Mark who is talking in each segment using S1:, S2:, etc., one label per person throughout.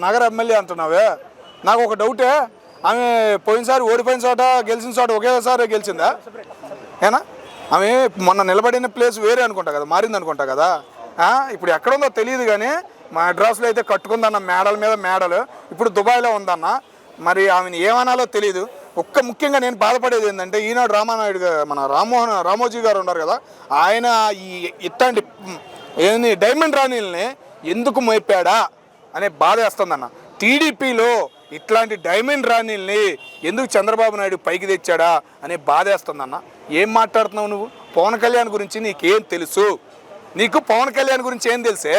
S1: నగర ఎమ్మెల్యే అంటున్నావే, నాకు ఒక డౌటే. ఆమె పోయినసారి ఓడిపోయిన చోట గెలిచిన చోట ఒకేసారి గెలిచిందా? ఏనా? ఆమె మొన్న నిలబడిన ప్లేస్ వేరే అనుకుంటా కదా, మారింది అనుకుంటా కదా. ఇప్పుడు ఎక్కడుందో తెలియదు కానీ మా అడ్రస్లో అయితే కట్టుకుందన్న మేడల మీద మేడలు. ఇప్పుడు దుబాయ్లో ఉందన్న. మరి ఆమెను ఏమనాలో తెలియదు. ముఖ్యంగా నేను బాధపడేది ఏంటంటే, ఈనాడు రామానాయుడు మన రామోజీ గారు ఉన్నారు కదా, ఆయన ఇట్లాంటి డైమండ్ రాణిల్ని ఎందుకు మోపాడా అనే బాధ వేస్తుందన్న. టీడీపీలో ఇట్లాంటి డైమండ్ రాణిల్ని ఎందుకు చంద్రబాబు నాయుడు పైకి తెచ్చాడా అనే బాధ వేస్తుందన్న. ఏం మాట్లాడుతున్నావు నువ్వు? పవన్ కళ్యాణ్ గురించి నీకేం తెలుసు? నీకు పవన్ కళ్యాణ్ గురించి ఏం తెలుసే?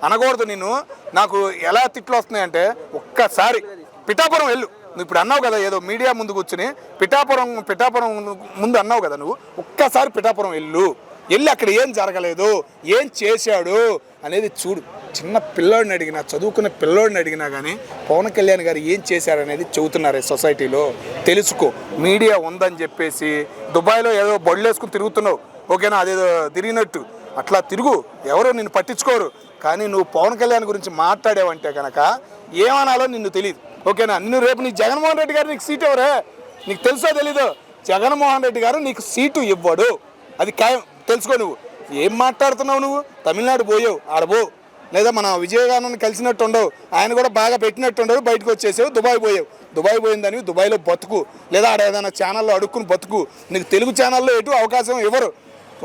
S1: అనకూడదు నిన్ను. నాకు ఎలా తిట్లు వస్తున్నాయంటే, ఒక్కసారి పిఠాపురం వెళ్ళు. నువ్వు ఇప్పుడు అన్నావు కదా, ఏదో మీడియా ముందు కూర్చుని పిఠాపురం ముందు అన్నావు కదా, నువ్వు ఒక్కసారి పిఠాపురం వెళ్ళి అక్కడ ఏం జరగలేదు, ఏం చేశాడు అనేది చూడు. చిన్న పిల్లోడిని అడిగినా, చదువుకున్న పిల్లోడిని అడిగినా కానీ పవన్ కళ్యాణ్ గారు ఏం చేశారనేది చెబుతున్నారు సొసైటీలో. తెలుసుకో. మీడియా ఉందని చెప్పేసి దుబాయ్లో ఏదో బొడ్లేసుకుని తిరుగుతున్నావు, ఓకేనా? అదేదో తిరిగినట్టు అట్లా తిరుగు, ఎవరో నిన్ను పట్టించుకోరు. కానీ నువ్వు పవన్ కళ్యాణ్ గురించి మాట్లాడావంటే కనుక ఏమనాలో నిన్ను తెలియదు, ఓకేనా? నిన్ను రేపు నీ జగన్మోహన్ రెడ్డి గారు నీకు సీటు ఎవరే? నీకు తెలుసో తెలీదు? జగన్మోహన్ రెడ్డి గారు నీకు సీటు ఇవ్వడు, అది ఖాయం. తెలుసుకో. నువ్వు ఏం మాట్లాడుతున్నావు? నువ్వు తమిళనాడు పోయావు, ఆడబో. లేదా మన విజయగానని కలిసినట్టు ఉండవు, ఆయన కూడా బాగా పెట్టినట్టు ఉండవు, బయటకు వచ్చేసావు, దుబాయ్ పోయావు. దుబాయ్ పోయిందని దుబాయ్లో బతుకు, లేదా ఆడ ఏదైనా ఛానల్లో అడుక్కుని బతుకు. నీకు తెలుగు ఛానల్లో ఎటు అవకాశం ఇవ్వరు.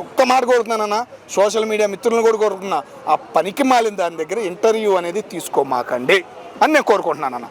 S1: ఒక్క మాట కోరుతున్నానన్నా, సోషల్ మీడియా మిత్రులను కూడా కోరుతున్నా, ఆ పనికి మాలిన దాని దగ్గర ఇంటర్వ్యూ అనేది తీసుకోమాకండి అని నేను కోరుకుంటున్నానన్నా.